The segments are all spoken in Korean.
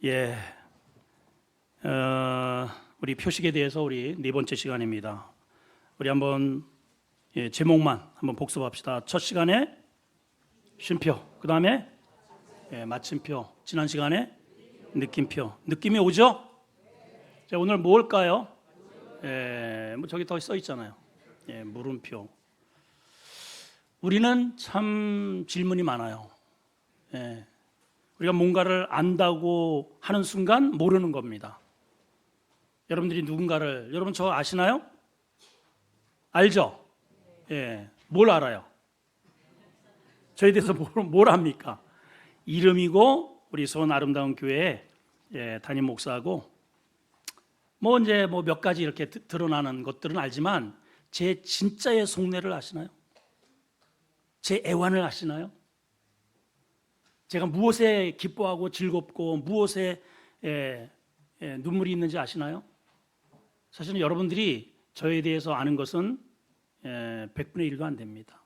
예, 우리 표식에 대해서 우리 네 번째 시간입니다. 우리 한번 제목만 한번 복습합시다. 첫 시간에 쉼표, 그 다음에 마침표, 지난 시간에 느낌표. 느낌이 오죠? 자, 오늘 뭘까요? 뭐 저기 더 써 있잖아요. 물음표. 우리는 참 질문이 많아요. 우리가 뭔가를 안다고 하는 순간 모르는 겁니다. 여러분들이 누군가를, 여러분 저 아시나요? 알죠? 뭘 알아요? 저에 대해서 뭘 압니까? 이름이고 우리 수원 아름다운 교회에 담임 목사하고 뭐 이제 뭐 몇 가지 이렇게 드러나는 것들은 알지만 제 진짜의 속내를 아시나요? 제 애환을 아시나요? 제가 무엇에 기뻐하고 즐겁고 무엇에 눈물이 있는지 아시나요? 사실은 여러분들이 저에 대해서 아는 것은 100분의 1도 안 됩니다.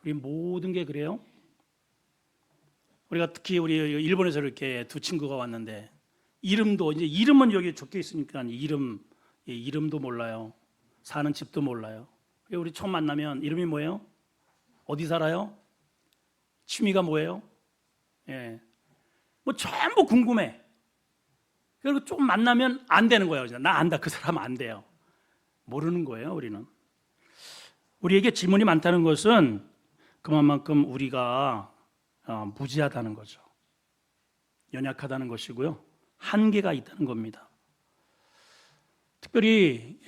우리 모든 게 그래요. 우리가 특히 우리 일본에서 이렇게 두 친구가 왔는데 이름도 이제 이름은 여기 적혀 있으니까 이름도 몰라요. 사는 집도 몰라요. 우리 처음 만나면 이름이 뭐예요? 어디 살아요? 취미가 뭐예요? 뭐 전부 궁금해. 그리고 조금 만나면 안 되는 거예요. 나 안다. 그 사람 안 돼요. 모르는 거예요, 우리는. 우리에게 질문이 많다는 것은 그만큼 우리가 무지하다는 거죠. 연약하다는 것이고요. 한계가 있다는 겁니다. 특별히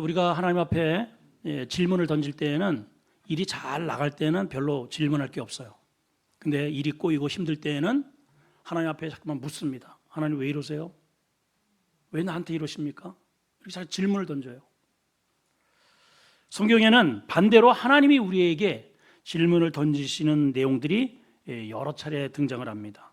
우리가 하나님 앞에 질문을 던질 때에는 일이 잘 나갈 때는 별로 질문할 게 없어요. 근데 일이 꼬이고 힘들 때에는 하나님 앞에 자꾸만 묻습니다. 하나님 왜 이러세요? 왜 나한테 이러십니까? 이렇게 잘 질문을 던져요. 성경에는 반대로 하나님이 우리에게 질문을 던지시는 내용들이 여러 차례 등장을 합니다.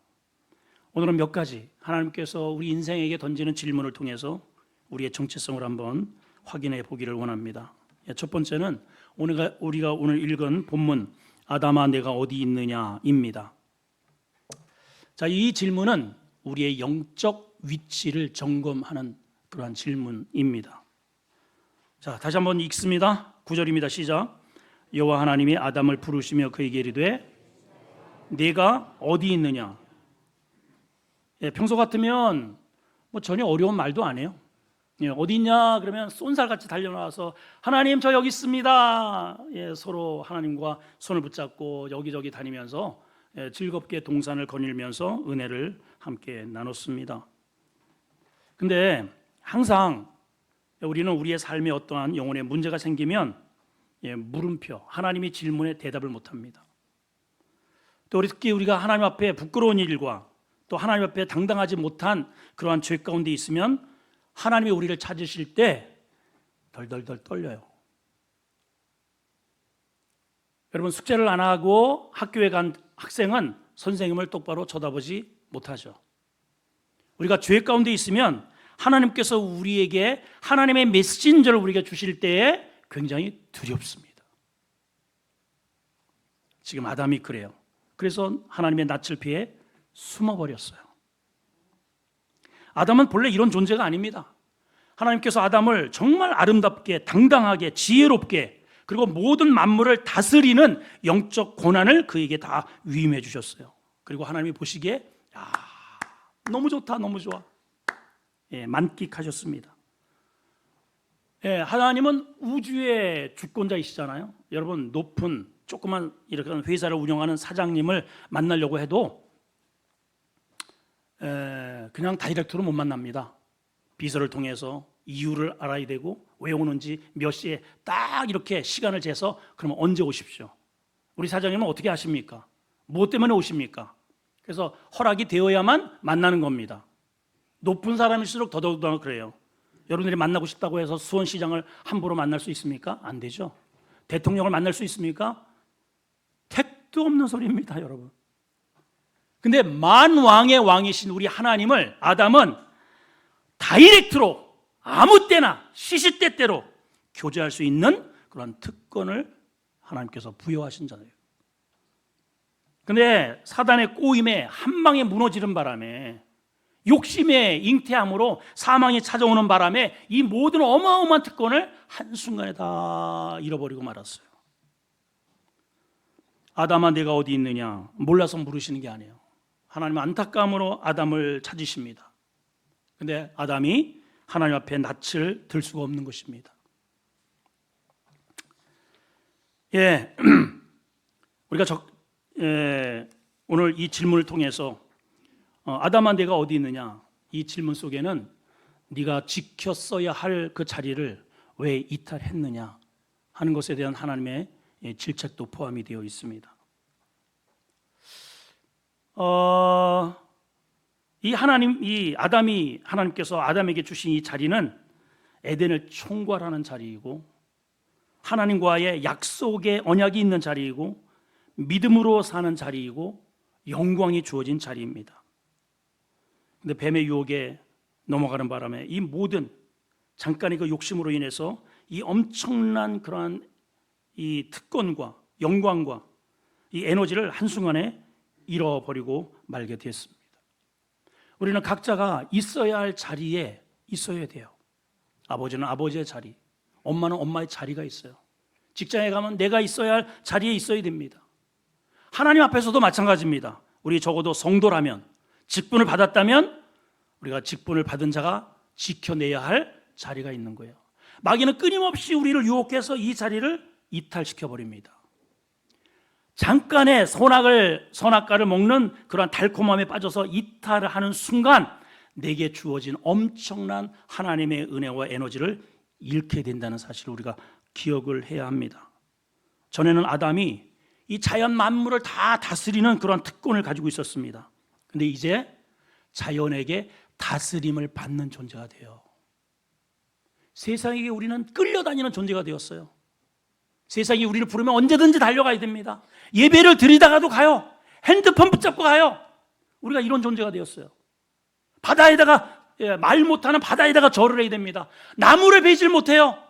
오늘은 몇 가지 하나님께서 우리 인생에게 던지는 질문을 통해서 우리의 정체성을 한번 확인해 보기를 원합니다. 첫 번째는 우리가 오늘 읽은 본문 아담아 내가 어디 있느냐입니다. 자, 이 질문은 우리의 영적 위치를 점검하는 그러한 질문입니다. 자, 다시 한번 읽습니다. 9절입니다. 시작. 여호와 하나님이 아담을 부르시며 그에게 이르되 네가 어디 있느냐. 평소 같으면 뭐 전혀 어려운 말도 안 해요. 어디 있냐 그러면 쏜살같이 달려나와서 하나님 저 여기 있습니다. 서로 하나님과 손을 붙잡고 여기저기 다니면서 즐겁게 동산을 거닐면서 은혜를 함께 나눴습니다. 근데 항상 우리는 우리의 삶에 어떠한 영혼의 문제가 생기면 물음표, 하나님이 질문에 대답을 못합니다. 또 특히 우리가 하나님 앞에 부끄러운 일과 또 하나님 앞에 당당하지 못한 그러한 죄 가운데 있으면 하나님이 우리를 찾으실 때 덜덜덜 떨려요. 여러분 숙제를 안 하고 학교에 간 학생은 선생님을 똑바로 쳐다보지 못하죠. 우리가 죄 가운데 있으면 하나님께서 우리에게 하나님의 메신저를 우리에게 주실 때에 굉장히 두렵습니다. 지금 아담이 그래요. 그래서 하나님의 낯을 피해 숨어버렸어요. 아담은 본래 이런 존재가 아닙니다. 하나님께서 아담을 정말 아름답게 당당하게 지혜롭게 그리고 모든 만물을 다스리는 영적 권한을 그에게 다 위임해 주셨어요. 그리고 하나님이 보시기에 너무 좋다 너무 좋아 만끽하셨습니다. 하나님은 우주의 주권자이시잖아요. 여러분 높은 조그만 이렇게 회사를 운영하는 사장님을 만나려고 해도 그냥 다이렉트로 못 만납니다. 비서를 통해서 이유를 알아야 되고 왜 오는지 몇 시에 딱 이렇게 시간을 재서 그러면 언제 오십시오. 우리 사장님은 어떻게 하십니까? 무엇 때문에 오십니까? 그래서 허락이 되어야만 만나는 겁니다. 높은 사람일수록 더더욱 그래요. 여러분들이 만나고 싶다고 해서 수원시장을 함부로 만날 수 있습니까? 안 되죠. 대통령을 만날 수 있습니까? 택도 없는 소리입니다, 여러분. 근데 만왕의 왕이신 우리 하나님을 아담은 다이렉트로 아무 때나 시시때때로 교제할 수 있는 그런 특권을 하나님께서 부여하신 자예요. 근데 사단의 꼬임에 한 방에 무너지는 바람에 욕심에 잉태함으로 사망이 찾아오는 바람에 이 모든 어마어마한 특권을 한순간에 다 잃어버리고 말았어요. 아담아 내가 어디 있느냐 몰라서 물으시는 게 아니에요. 하나님은 안타까움으로 아담을 찾으십니다. 근데 아담이 하나님 앞에 낯을 들 수가 없는 것입니다. 우리가 오늘 이 질문을 통해서 아담아 내가 어디 있느냐, 이 질문 속에는 네가 지켰어야 할 그 자리를 왜 이탈했느냐 하는 것에 대한 하나님의 질책도 포함이 되어 있습니다. 이 아담이 하나님께서 아담에게 주신 이 자리는 에덴을 총괄하는 자리이고 하나님과의 약속의 언약이 있는 자리이고 믿음으로 사는 자리이고 영광이 주어진 자리입니다. 근데 뱀의 유혹에 넘어가는 바람에 이 모든 잠깐의 그 욕심으로 인해서 이 엄청난 그러한 이 특권과 영광과 이 에너지를 한순간에 잃어버리고 말게 됐습니다. 우리는 각자가 있어야 할 자리에 있어야 돼요. 아버지는 아버지의 자리, 엄마는 엄마의 자리가 있어요. 직장에 가면 내가 있어야 할 자리에 있어야 됩니다. 하나님 앞에서도 마찬가지입니다. 우리 적어도 성도라면, 직분을 받았다면 우리가 직분을 받은 자가 지켜내야 할 자리가 있는 거예요. 마귀는 끊임없이 우리를 유혹해서 이 자리를 이탈시켜버립니다. 잠깐의 선악과를 먹는 그러한 달콤함에 빠져서 이탈을 하는 순간 내게 주어진 엄청난 하나님의 은혜와 에너지를 잃게 된다는 사실을 우리가 기억을 해야 합니다. 전에는 아담이 이 자연 만물을 다 다스리는 그런 특권을 가지고 있었습니다. 근데 이제 자연에게 다스림을 받는 존재가 돼요. 세상에게 우리는 끌려다니는 존재가 되었어요. 세상이 우리를 부르면 언제든지 달려가야 됩니다. 예배를 드리다가도 가요. 핸드폰 붙잡고 가요. 우리가 이런 존재가 되었어요. 바다에다가 말 못하는 바다에다가 절을 해야 됩니다. 나무를 베질 못해요.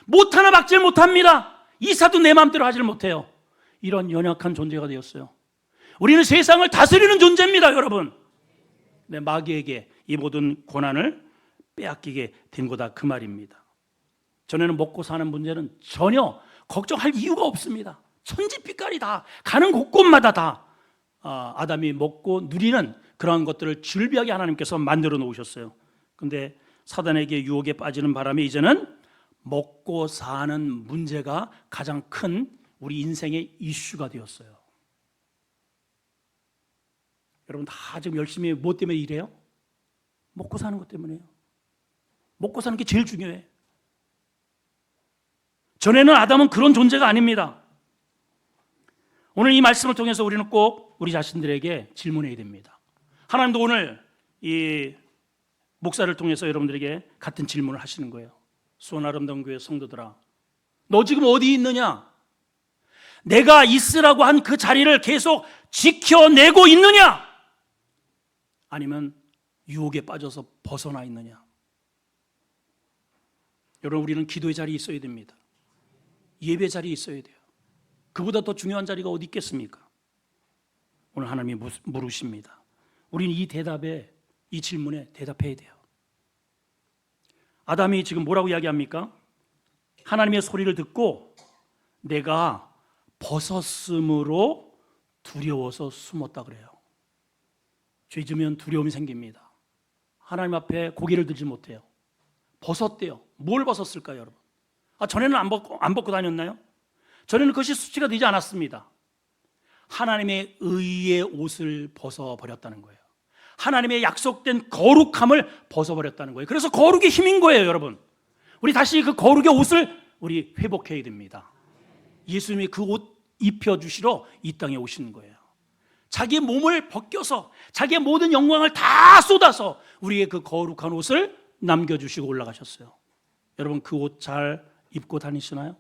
못 하나 박질 못합니다. 이사도 내 마음대로 하질 못해요. 이런 연약한 존재가 되었어요. 우리는 세상을 다스리는 존재입니다, 여러분. 네, 마귀에게 이 모든 권한을 빼앗기게 된 거다, 그 말입니다. 전에는 먹고 사는 문제는 전혀 걱정할 이유가 없습니다. 천지빛깔이 다 가는 곳곳마다 다 아담이 먹고 누리는 그러한 것들을 즐비하게 하나님께서 만들어 놓으셨어요. 그런데 사단에게 유혹에 빠지는 바람에 이제는 먹고 사는 문제가 가장 큰 우리 인생의 이슈가 되었어요. 여러분 다 지금 열심히 뭐 때문에 일해요? 먹고 사는 것 때문에요. 먹고 사는 게 제일 중요해. 전에는 아담은 그런 존재가 아닙니다. 오늘 이 말씀을 통해서 우리는 꼭 우리 자신들에게 질문해야 됩니다. 하나님도 오늘 이 목사를 통해서 여러분들에게 같은 질문을 하시는 거예요. 수원 아름다운 교회 성도들아, 너 지금 어디 있느냐? 내가 있으라고 한 그 자리를 계속 지켜내고 있느냐? 아니면 유혹에 빠져서 벗어나 있느냐? 여러분, 우리는 기도의 자리에 있어야 됩니다. 예배 자리에 있어야 돼요. 그보다 더 중요한 자리가 어디 있겠습니까? 오늘 하나님이 물으십니다. 우리는 이 질문에 대답해야 돼요. 아담이 지금 뭐라고 이야기합니까? 하나님의 소리를 듣고 내가 벗었으므로 두려워서 숨었다 그래요. 죄 지으면 두려움이 생깁니다. 하나님 앞에 고개를 들지 못해요. 벗었대요. 뭘 벗었을까요, 여러분? 전에는 안 벗고 다녔나요? 전에는 그것이 수치가 되지 않았습니다. 하나님의 의의 옷을 벗어버렸다는 거예요. 하나님의 약속된 거룩함을 벗어버렸다는 거예요. 그래서 거룩의 힘인 거예요, 여러분. 우리 다시 그 거룩의 옷을 우리 회복해야 됩니다. 예수님이 그 옷 입혀주시러 이 땅에 오신 거예요. 자기의 몸을 벗겨서 자기의 모든 영광을 다 쏟아서 우리의 그 거룩한 옷을 남겨주시고 올라가셨어요. 여러분 그 옷 잘 입고 다니시나요?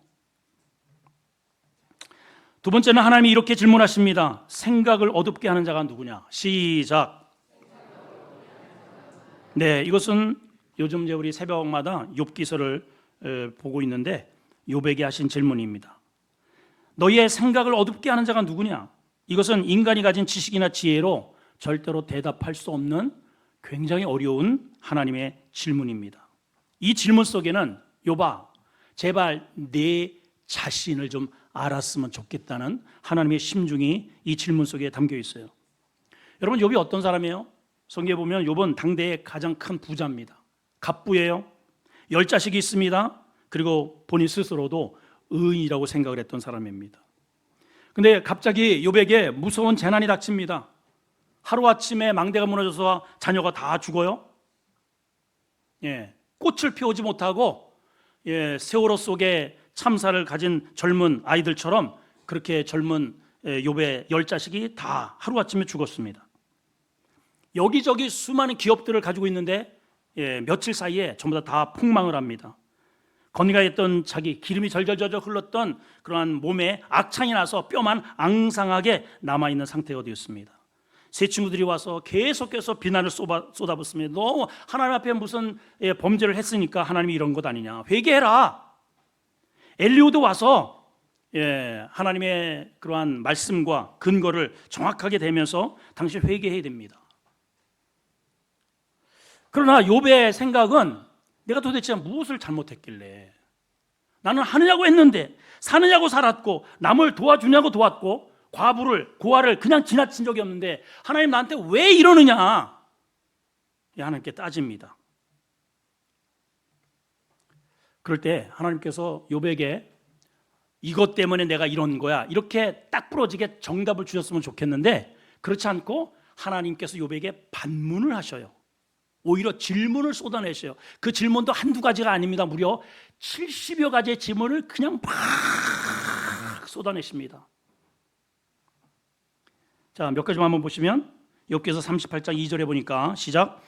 두 번째는 하나님이 이렇게 질문하십니다. 생각을 어둡게 하는 자가 누구냐? 시작. 네, 이것은 요즘 이제 우리 새벽마다 욥기서를 보고 있는데 욥에게 하신 질문입니다. 너희의 생각을 어둡게 하는 자가 누구냐? 이것은 인간이 가진 지식이나 지혜로 절대로 대답할 수 없는 굉장히 어려운 하나님의 질문입니다. 이 질문 속에는 욥아, 제발 내 자신을 좀 알았으면 좋겠다는 하나님의 심중이 이 질문 속에 담겨 있어요. 여러분, 욥이 어떤 사람이에요? 성경에 보면 욥은 당대의 가장 큰 부자입니다. 갑부예요. 10자식이 있습니다. 그리고 본인 스스로도 의인이라고 생각을 했던 사람입니다. 근데 갑자기 욥에게 무서운 재난이 닥칩니다. 하루아침에 망대가 무너져서 자녀가 다 죽어요. 꽃을 피우지 못하고 세월호 속에 참사를 가진 젊은 아이들처럼 그렇게 젊은 욥의 10자식이 다 하루아침에 죽었습니다. 여기저기 수많은 기업들을 가지고 있는데 며칠 사이에 전부 다 폭망을 합니다. 건강했던 자기 기름이 절절절절 흘렀던 그러한 몸에 악창이 나서 뼈만 앙상하게 남아있는 상태가 되었습니다. 세 친구들이 와서 계속해서 비난을 쏟아붓습니다. 너 하나님 앞에 무슨 범죄를 했으니까 하나님이 이런 것 아니냐, 회개해라. 엘리후도 와서 하나님의 그러한 말씀과 근거를 정확하게 대면서 당신 회개해야 됩니다. 그러나 욥의 생각은 내가 도대체 무엇을 잘못했길래, 나는 하느냐고 했는데, 사느냐고 살았고, 남을 도와주냐고 도왔고, 과부를 고아를 그냥 지나친 적이 없는데 하나님 나한테 왜 이러느냐, 하나님께 따집니다. 그럴 때 하나님께서 욥에게 이것 때문에 내가 이런 거야, 이렇게 딱 부러지게 정답을 주셨으면 좋겠는데, 그렇지 않고 하나님께서 욥에게 반문을 하셔요. 오히려 질문을 쏟아내셔요. 그 질문도 한두 가지가 아닙니다. 무려 70여 가지의 질문을 그냥 팍 쏟아내십니다. 자, 몇 가지만 한번 보시면 욥기서 38장 2절에 보니까 시작.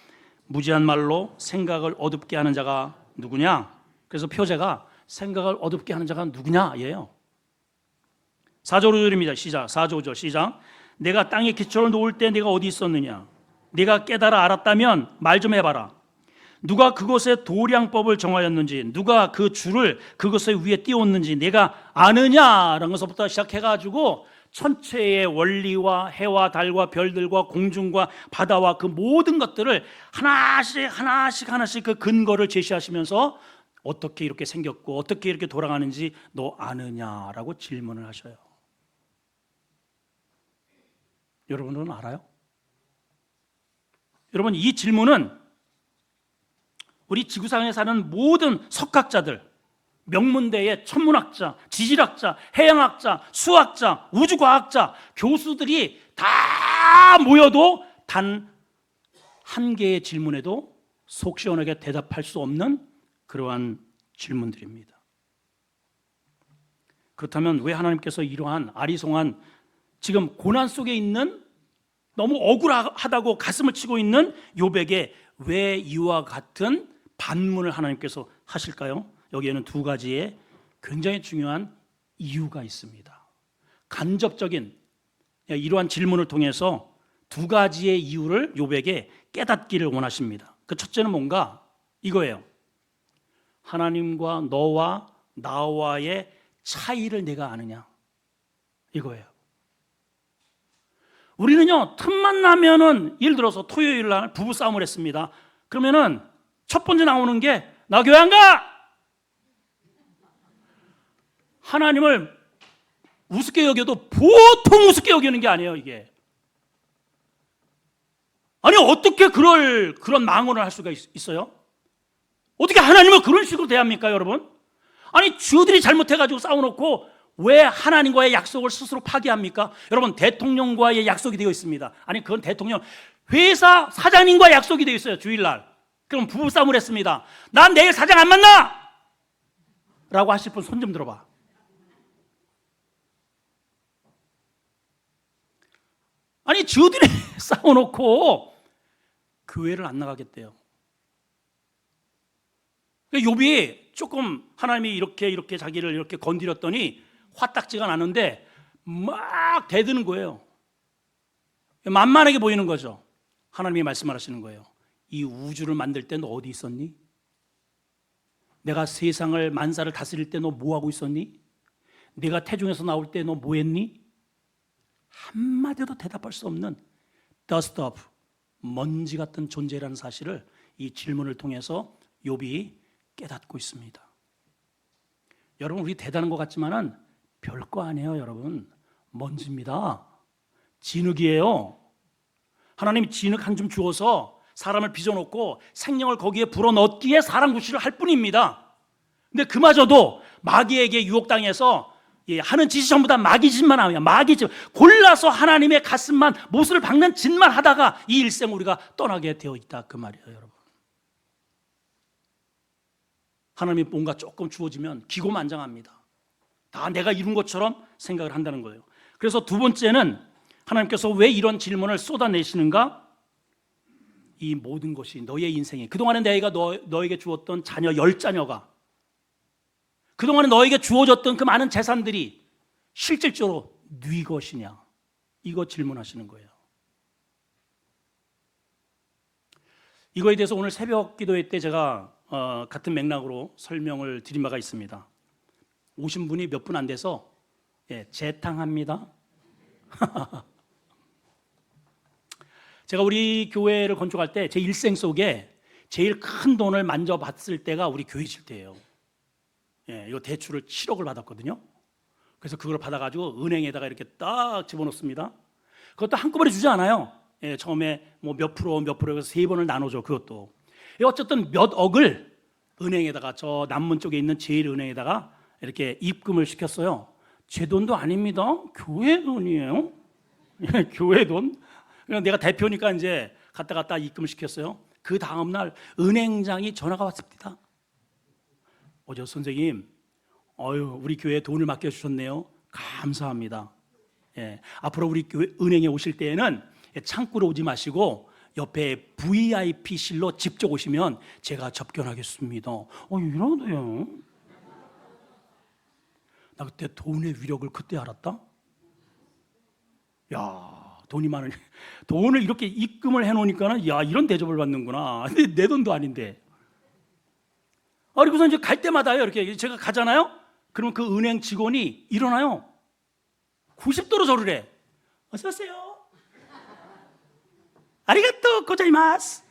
무지한 말로 생각을 어둡게 하는 자가 누구냐? 그래서 표제가 생각을 어둡게 하는 자가 누구냐 예요. 4절 5절입니다. 시작. 4절 5절 시작. 내가 땅에 기초를 놓을 때 내가 어디 있었느냐? 네가 깨달아 알았다면 말 좀 해봐라. 누가 그곳에 도량법을 정하였는지, 누가 그 줄을 그것의 위에 띄웠는지 내가 아느냐라는 것부터 시작해가지고 천체의 원리와 해와 달과 별들과 공중과 바다와 그 모든 것들을 하나씩 그 근거를 제시하시면서 어떻게 이렇게 생겼고 어떻게 이렇게 돌아가는지 너 아느냐라고 질문을 하셔요. 여러분은 알아요? 여러분, 이 질문은 우리 지구상에 사는 모든 석학자들, 명문대의 천문학자, 지질학자, 해양학자, 수학자, 우주과학자, 교수들이 다 모여도 단 한 개의 질문에도 속 시원하게 대답할 수 없는 그러한 질문들입니다. 그렇다면 왜 하나님께서 이러한 아리송한, 지금 고난 속에 있는, 너무 억울하다고 가슴을 치고 있는 욥에게 왜 이와 같은 반문을 하나님께서 하실까요? 여기에는 두 가지의 굉장히 중요한 이유가 있습니다. 간접적인 이러한 질문을 통해서 두 가지의 이유를 욥에게 깨닫기를 원하십니다. 그 첫째는 뭔가 이거예요. 하나님과 너와 나와의 차이를 내가 아느냐, 이거예요. 우리는요, 틈만 나면은, 예를 들어서 토요일 날 부부싸움을 했습니다. 그러면은 첫 번째 나오는 게 나 교회 안 가! 하나님을 우습게 여겨도 보통 우습게 여기는 게 아니에요, 이게. 아니, 어떻게 그런 망언을 할 수가 있어요? 어떻게 하나님을 그런 식으로 대합니까, 여러분? 아니, 주들이 잘못해가지고 싸워놓고 왜 하나님과의 약속을 스스로 파기합니까? 여러분, 대통령과의 약속이 되어 있습니다. 아니, 그건 대통령, 회사 사장님과 약속이 되어 있어요, 주일날. 그럼 부부싸움을 했습니다. 난 내일 사장 안 만나! 라고 하실 분 손 좀 들어봐. 아니, 주들이 싸워놓고 교회를 안 나가겠대요. 욥이 조금 하나님이 이렇게 자기를 이렇게 건드렸더니 화딱지가 나는데 막 대드는 거예요. 만만하게 보이는 거죠. 하나님이 말씀을 하시는 거예요. 이 우주를 만들 때 너 어디 있었니? 내가 세상을 만사를 다스릴 때 너 뭐하고 있었니? 내가 태중에서 나올 때 너 뭐했니? 한마디도 대답할 수 없는 dust of 먼지 같은 존재라는 사실을 이 질문을 통해서 욥이 깨닫고 있습니다. 여러분, 우리 대단한 것 같지만은 별거 아니에요. 여러분, 먼지입니다. 진흙이에요. 하나님이 진흙 한 줌 주어서 사람을 빚어놓고 생명을 거기에 불어넣기에 사람 구실을 할 뿐입니다. 근데 그마저도 마귀에게 유혹당해서 하는 짓이 전부 다 마귀 짓만 하면 마귀 짓 골라서 하나님의 가슴만 못을 박는 짓만 하다가 이 일생 우리가 떠나게 되어 있다, 그 말이에요. 여러분, 하나님이 뭔가 조금 주어지면 기고만장합니다. 다 내가 이룬 것처럼 생각을 한다는 거예요. 그래서 두 번째는 하나님께서 왜 이런 질문을 쏟아내시는가? 이 모든 것이 너의 인생에, 그동안에 내가 너에게 주었던 자녀 10자녀가, 그동안에 너에게 주어졌던 그 많은 재산들이 실질적으로 네 것이냐, 이거 질문하시는 거예요. 이거에 대해서 오늘 새벽 기도회 때 제가 같은 맥락으로 설명을 드린 바가 있습니다. 오신 분이 몇 분 안 돼서 재탕합니다. 제가 우리 교회를 건축할 때 제 일생 속에 제일 큰 돈을 만져봤을 때가 우리 교회 질 때예요. 이거 대출을 7억을 받았거든요. 그래서 그걸 받아가지고 은행에다가 이렇게 딱 집어넣습니다. 그것도 한꺼번에 주지 않아요. 처음에 뭐 몇 프로 해서 3번을 나눠줘. 그것도 어쨌든 몇 억을 은행에다가, 저 남문 쪽에 있는 제일은행에다가 이렇게 입금을 시켰어요. 제 돈도 아닙니다. 교회 돈이에요. 교회 돈. 내가 대표니까 이제 갔다 입금을 시켰어요. 그 다음날 은행장이 전화가 왔습니다. 어제 선생님, 우리 교회에 돈을 맡겨주셨네요. 감사합니다. 앞으로 우리 교회 은행에 오실 때에는 창구로 오지 마시고 옆에 VIP실로 직접 오시면 제가 접견하겠습니다. 이러네요. 나 그때 돈의 위력을 그때 알았다. 야, 돈이 많으니 돈을 이렇게 입금을 해놓으니까는 야, 이런 대접을 받는구나. 근데 내 돈도 아닌데. 그리고서 이제 갈 때마다요, 이렇게 제가 가잖아요. 그러면 그 은행 직원이 일어나요. 90도로 저를 해. 어서 오세요. 아리가또 고자이마스.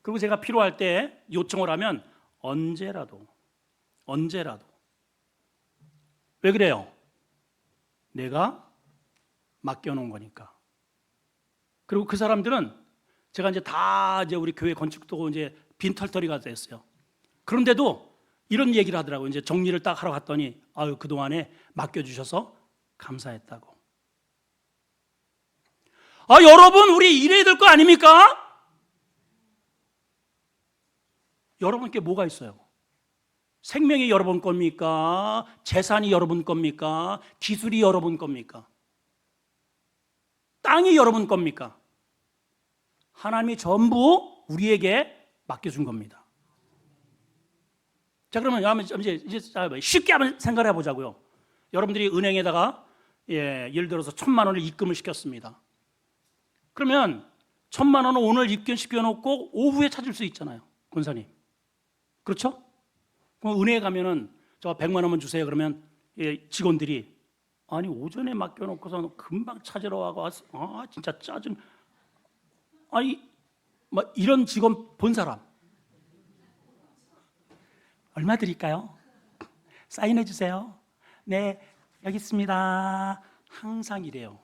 그리고 제가 필요할 때 요청을 하면 언제라도. 왜 그래요? 내가 맡겨놓은 거니까. 그리고 그 사람들은 제가 이제 우리 교회 건축도 이제 빈털터리가 됐어요. 그런데도 이런 얘기를 하더라고요. 이제 정리를 딱 하러 갔더니 그동안에 맡겨주셔서 감사했다고. 여러분, 우리 이래야 될 거 아닙니까? 여러분께 뭐가 있어요? 생명이 여러분 겁니까? 재산이 여러분 겁니까? 기술이 여러분 겁니까? 땅이 여러분 겁니까? 하나님이 전부 우리에게 맡겨준 겁니다. 자, 그러면 이제 쉽게 한번 생각을 해보자고요. 여러분들이 은행에다가 예를 들어서 1,000만 원을 입금을 시켰습니다. 그러면 1,000만 원을 오늘 입금시켜놓고 오후에 찾을 수 있잖아요, 권사님. 그렇죠? 그럼 은행에 가면은 저 100만 원만 주세요. 그러면 직원들이 아니 오전에 맡겨놓고서 금방 찾으러 와고 진짜 짜증. 이런 직원 본 사람 얼마 드릴까요? 사인해 주세요. 네, 여기 있습니다. 항상 이래요.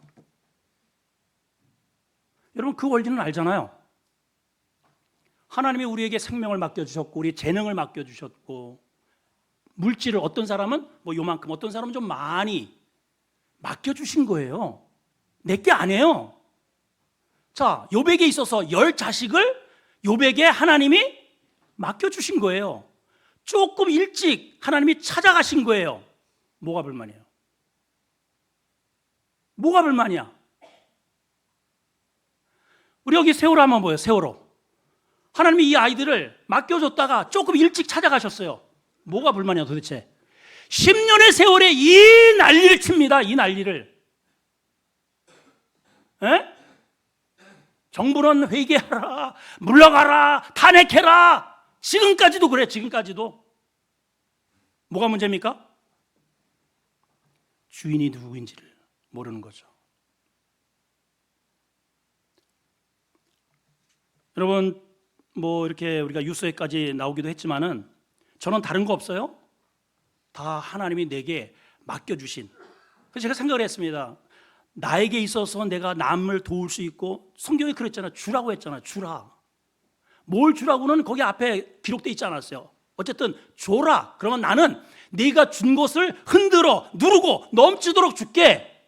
여러분, 그 원리는 알잖아요. 하나님이 우리에게 생명을 맡겨주셨고 우리 재능을 맡겨주셨고 물질을 어떤 사람은 뭐 요만큼, 어떤 사람은 좀 많이 맡겨주신 거예요. 내게 아니에요. 자, 욥에게 있어서 10자식을 욥에게 하나님이 맡겨주신 거예요. 조금 일찍 하나님이 찾아가신 거예요. 뭐가 불만이에요? 뭐가 불만이야? 우리 여기 세월호 한번 보여요. 세월호. 하나님이 이 아이들을 맡겨줬다가 조금 일찍 찾아가셨어요. 뭐가 불만이야 도대체? 10년의 세월에 이 난리를 칩니다. 이 난리를. 정부는 회개하라, 물러가라, 탄핵해라. 지금까지도 그래. 지금까지도. 뭐가 문제입니까? 주인이 누구인지를 모르는 거죠. 여러분 뭐 이렇게 우리가 뉴스에까지 나오기도 했지만은 저는 다른 거 없어요. 다 하나님이 내게 맡겨주신. 그래서 제가 생각을 했습니다. 나에게 있어서 내가 남을 도울 수 있고, 성경에 그랬잖아. 주라고 했잖아. 주라. 뭘 주라고는 거기 앞에 기록되어 있지 않았어요. 어쨌든 줘라. 그러면 나는 네가 준 것을 흔들어 누르고 넘치도록 줄게.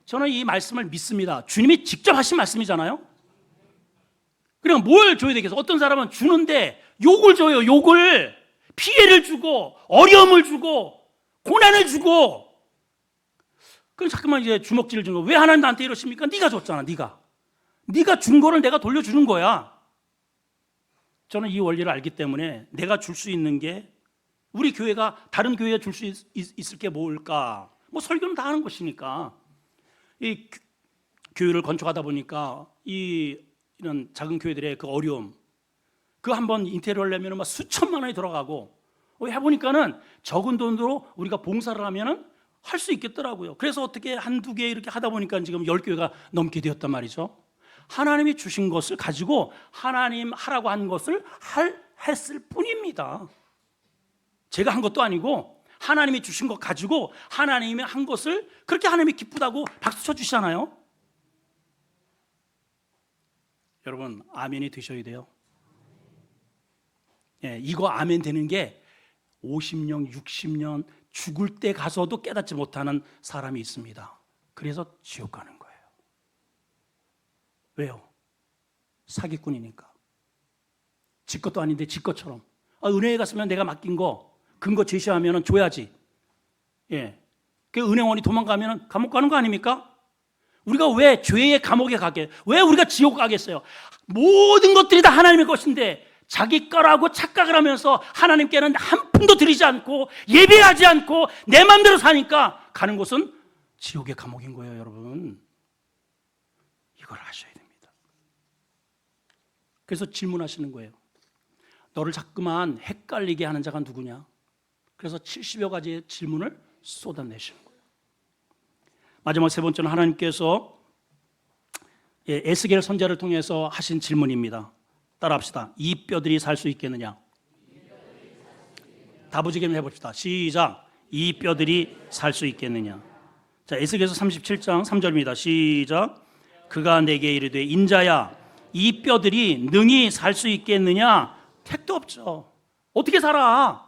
저는 이 말씀을 믿습니다. 주님이 직접 하신 말씀이잖아요. 그러니까 뭘 줘야 되겠어? 어떤 사람은 주는데 욕을 줘요. 욕을. 피해를 주고 어려움을 주고 고난을 주고. 그럼 잠깐만 이제 주먹질을 준 거. 왜 하나님 나한테 이러십니까? 네가 줬잖아. 네가 준 거를 내가 돌려주는 거야. 저는 이 원리를 알기 때문에 내가 줄 수 있는 게, 우리 교회가 다른 교회에 줄 수 있을 게 뭘까? 뭐 설교는 다 하는 것이니까. 이 교회를 건축하다 보니까 이런 작은 교회들의 그 어려움, 그 한번 인테리어 하려면 막 수천만 원이 들어가고, 해보니까는 적은 돈으로 우리가 봉사를 하면은 할 수 있겠더라고요. 그래서 어떻게 한두 개 이렇게 하다 보니까 지금 10교회가 넘게 되었단 말이죠. 하나님이 주신 것을 가지고 하나님 하라고 한 것을 했을 뿐입니다. 제가 한 것도 아니고 하나님이 주신 것 가지고 하나님이 한 것을, 그렇게 하나님이 기쁘다고 박수 쳐주시잖아요. 여러분 아멘이 되셔야 돼요. 이거 아멘 되는 게 50년, 60년 죽을 때 가서도 깨닫지 못하는 사람이 있습니다. 그래서 지옥 가는 거예요. 왜요? 사기꾼이니까. 지 것도 아닌데 지 것처럼. 은행에 갔으면 내가 맡긴 거 근거 제시하면 줘야지. 그 은행원이 도망가면 감옥 가는 거 아닙니까? 우리가 왜 죄의 감옥에 가게, 왜 우리가 지옥 가겠어요? 모든 것들이 다 하나님의 것인데 자기 거라고 착각을 하면서 하나님께는 한 푼도 드리지 않고 예배하지 않고 내 마음대로 사니까 가는 곳은 지옥의 감옥인 거예요. 여러분 이걸 아셔야 됩니다. 그래서 질문하시는 거예요. 너를 자꾸만 헷갈리게 하는 자가 누구냐? 그래서 70여 가지의 질문을 쏟아내시는 거예요. 마지막 세 번째는 하나님께서 에스겔 선지자를 통해서 하신 질문입니다. 따라합시다. 이 뼈들이 살 수 있겠느냐? 다부지게 해봅시다. 시작. 이 뼈들이 살 수 있겠느냐? 자, 에스겔서 37장 3절입니다. 시작. 그가 내게 이르되 인자야, 이 뼈들이 능히 살 수 있겠느냐? 택도 없죠. 어떻게 살아?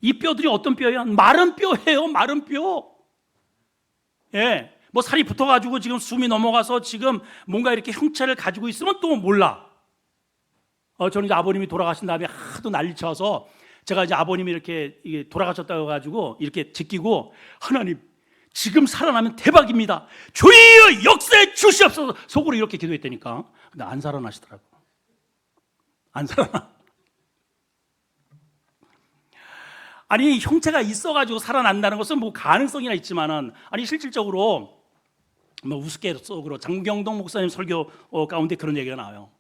이 뼈들이 어떤 뼈야? 마른 뼈예요. 마른 뼈. 뭐 살이 붙어가지고 지금 숨이 넘어가서 지금 뭔가 이렇게 형체를 가지고 있으면 또 몰라. 저는 이제 아버님이 돌아가신 다음에 하도 난리쳐서 제가 이제 아버님이 이렇게 돌아가셨다고 해가지고 이렇게 제끼고, 하나님 지금 살아나면 대박입니다. 주여 역사에 주시옵소서 속으로 이렇게 기도했다니까. 근데 안 살아나시더라고. 안 살아나. 아니 형체가 있어가지고 살아난다는 것은 뭐 가능성이나 있지만은, 아니 실질적으로 뭐 우스갯소리로 장경동 목사님 설교 가운데 그런 얘기가 나와요.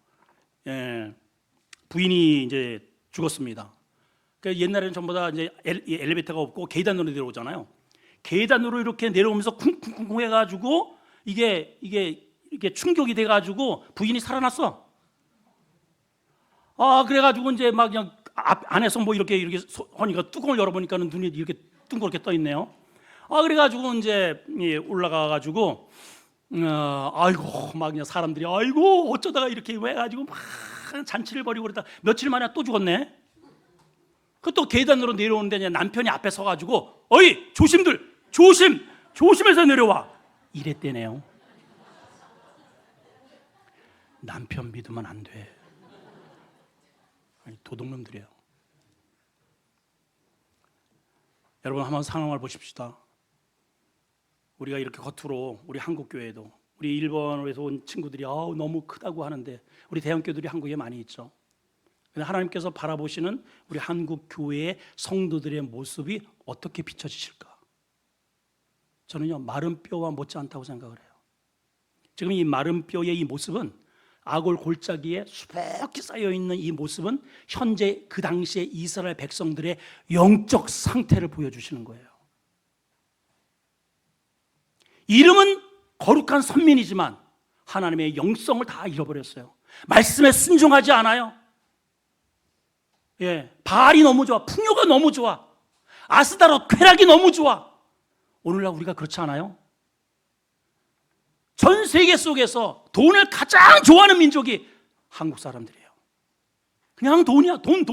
부인이 이제 죽었습니다. 그러니까 옛날에는 전부 다 이제 엘리베이터가 없고 계단으로 내려오잖아요. 계단으로 이렇게 내려오면서 쿵쿵쿵 해가지고 이게 충격이 돼가지고 부인이 살아났어. 그래가지고 이제 막 그냥 안에서 뭐 이렇게 하니까 뚜껑을 열어보니까는 눈이 이렇게 둥그렇게 떠 있네요. 그래가지고 이제 올라가가지고 아이고 막 그냥 사람들이 아이고 어쩌다가 이렇게 해가지고 막 잔치를 벌이고 그러다 며칠 만에 또 죽었네. 그 또 계단으로 내려오는데 남편이 앞에 서가지고 어이 조심들 조심해서 내려와 이랬대네요. 남편 믿으면 안 돼. 아니, 도둑놈들이에요. 여러분 한번 상황을 보십시다. 우리가 이렇게 겉으로 우리 한국 교회도 우리 일본에서 온 친구들이 너무 크다고 하는데 우리 대형교회들이 한국에 많이 있죠. 근데 하나님께서 바라보시는 우리 한국 교회의 성도들의 모습이 어떻게 비춰지실까? 저는요 마른 뼈와 못지않다고 생각을 해요. 지금 이 마른 뼈의 이 모습은 아골 골짜기에 수북히 쌓여있는 이 모습은 현재 그 당시에 이스라엘 백성들의 영적 상태를 보여주시는 거예요. 이름은 거룩한 선민이지만 하나님의 영성을 다 잃어버렸어요. 말씀에 순종하지 않아요. 바알이 너무 좋아. 풍요가 너무 좋아. 아스다롯 쾌락이 너무 좋아. 오늘날 우리가 그렇지 않아요? 전 세계 속에서 돈을 가장 좋아하는 민족이 한국 사람들이에요. 그냥 돈이야. 돈.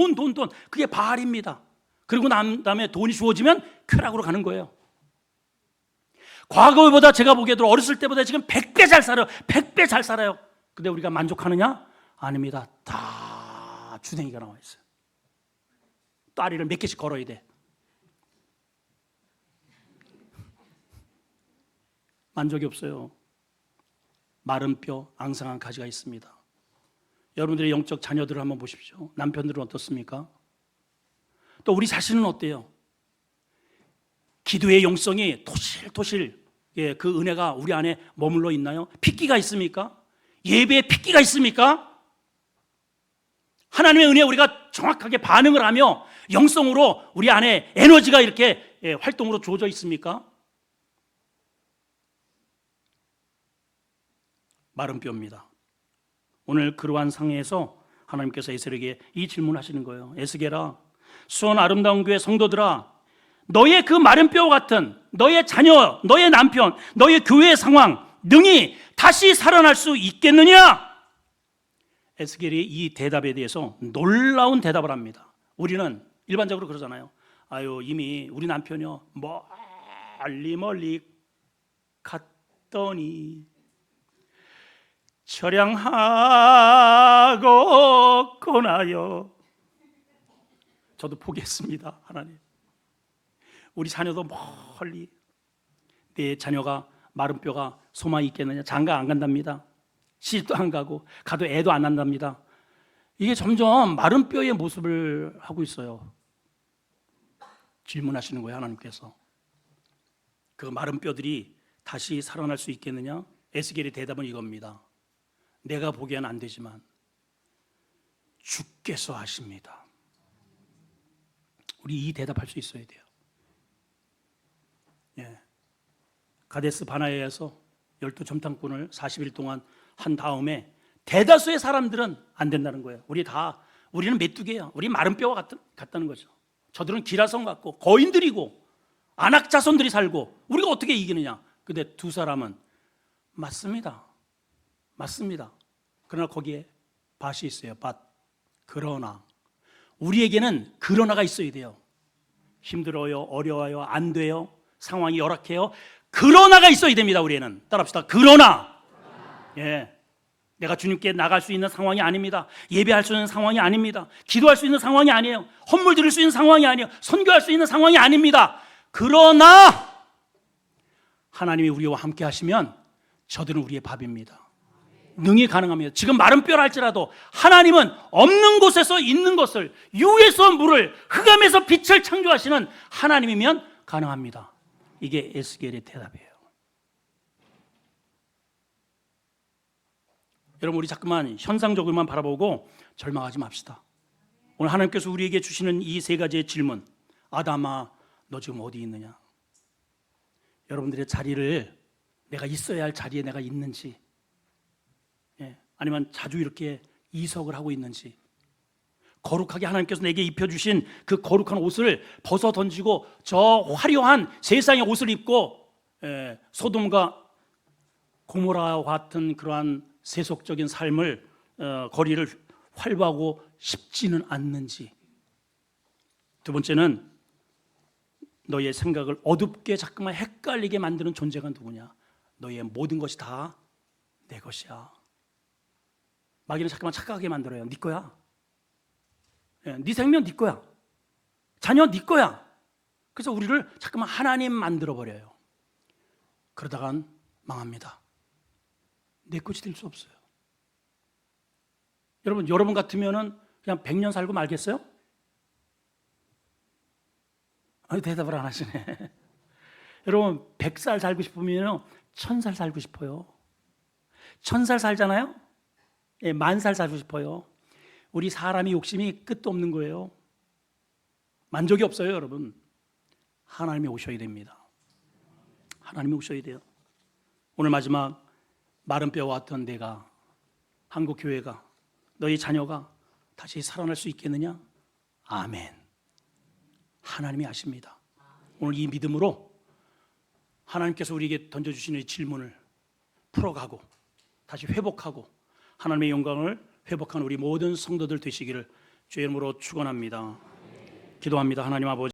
그게 바알입니다. 그리고 다음에 돈이 주어지면 쾌락으로 가는 거예요. 과거보다 제가 보기에도 어렸을 때보다 지금 100배 잘 살아요. 100배 잘 살아요. 근데 우리가 만족하느냐? 아닙니다. 다 주댕이가 나와 있어요. 다리를 몇 개씩 걸어야 돼. 만족이 없어요. 마른 뼈, 앙상한 가지가 있습니다. 여러분들의 영적 자녀들을 한번 보십시오. 남편들은 어떻습니까? 또 우리 자신은 어때요? 기도의 영성이 토실토실 그 은혜가 우리 안에 머물러 있나요? 핏기가 있습니까? 예배에 핏기가 있습니까? 하나님의 은혜에 우리가 정확하게 반응을 하며 영성으로 우리 안에 에너지가 이렇게 활동으로 주어져 있습니까? 마른 뼈입니다. 오늘 그러한 상황에서 하나님께서 에스겔에게 이 질문하시는 거예요. 에스겔아, 수원 아름다운 교회 성도들아, 너의 그 마른 뼈와 같은 너의 자녀, 너의 남편, 너의 교회의 상황 능히 다시 살아날 수 있겠느냐? 에스겔이 이 대답에 대해서 놀라운 대답을 합니다. 우리는 일반적으로 그러잖아요. 아유, 이미 우리 남편이요 멀리 갔더니 처량하고 고나요. 저도 포기했습니다. 하나님, 우리 자녀도 멀리, 내 자녀가 마른 뼈가 소망이 있겠느냐? 장가 안 간답니다. 시집도 안 가고 가도 애도 안 난답니다. 이게 점점 마른 뼈의 모습을 하고 있어요. 질문하시는 거예요. 하나님께서. 그 마른 뼈들이 다시 살아날 수 있겠느냐? 에스겔의 대답은 이겁니다. 내가 보기에는 안 되지만 주께서 하십니다. 우리 이 대답할 수 있어야 돼요. 가데스 바나에에서 12점탕꾼을 40일 동안 한 다음에 대다수의 사람들은 안 된다는 거예요. 우리는 메뚜기예요. 우리 마른 뼈와 같다는 거죠. 저들은 기라성 같고 거인들이고 안악 자손들이 살고 우리가 어떻게 이기느냐? 근데 두 사람은 맞습니다. 그러나 거기에 밭이 있어요. 밭. 그러나 우리에게는 그러나가 있어야 돼요. 힘들어요, 어려워요, 안 돼요, 상황이 열악해요. 그러나가 있어야 됩니다. 우리에는 따라합시다. 그러나. 내가 주님께 나갈 수 있는 상황이 아닙니다. 예배할 수 있는 상황이 아닙니다. 기도할 수 있는 상황이 아니에요. 헌물 드릴 수 있는 상황이 아니에요. 선교할 수 있는 상황이 아닙니다. 그러나 하나님이 우리와 함께 하시면 저들은 우리의 밥입니다. 능히 가능합니다. 지금 마른 뼈라 할지라도 하나님은 없는 곳에서 있는 것을, 유에서 물을, 흑암에서 빛을 창조하시는 하나님이면 가능합니다. 이게 에스겔의 대답이에요. 여러분, 우리 자꾸만 현상적으로만 바라보고 절망하지 맙시다. 오늘 하나님께서 우리에게 주시는 이 세 가지의 질문, 아담아 너 지금 어디 있느냐? 여러분들의 자리를, 내가 있어야 할 자리에 내가 있는지, 아니면 자주 이렇게 이석을 하고 있는지, 거룩하게 하나님께서 내게 입혀주신 그 거룩한 옷을 벗어 던지고 저 화려한 세상의 옷을 입고 소돔과 고모라와 같은 그러한 세속적인 삶을 거리를 활보하고 싶지는 않는지. 두 번째는 너의 생각을 어둡게 자꾸만 헷갈리게 만드는 존재가 누구냐? 너의 모든 것이 다 내 것이야. 마귀는 자꾸만 착각하게 만들어요. 네 거야. 네 생명 네 거야. 자녀 네 거야. 그래서 우리를 자꾸만 하나님 만들어 버려요. 그러다간 망합니다. 내 것이 될 수 없어요. 여러분 같으면은 그냥 100년 살고 말겠어요? 아니, 대답을 안 하시네. 여러분 100살 살고 싶으면 1000살 살고 싶어요. 1000살 살잖아요? 10,000살 살고 싶어요. 우리 사람이 욕심이 끝도 없는 거예요. 만족이 없어요. 여러분, 하나님이 오셔야 됩니다. 하나님이 오셔야 돼요. 오늘 마지막 마른 뼈와 같은 내가, 한국 교회가 너희 자녀가 다시 살아날 수 있겠느냐? 아멘. 하나님이 아십니다. 오늘 이 믿음으로 하나님께서 우리에게 던져주시는 질문을 풀어가고 다시 회복하고 하나님의 영광을 회복하는 우리 모든 성도들 되시기를 주의 이름으로 축원합니다. 기도합니다. 하나님 아버지,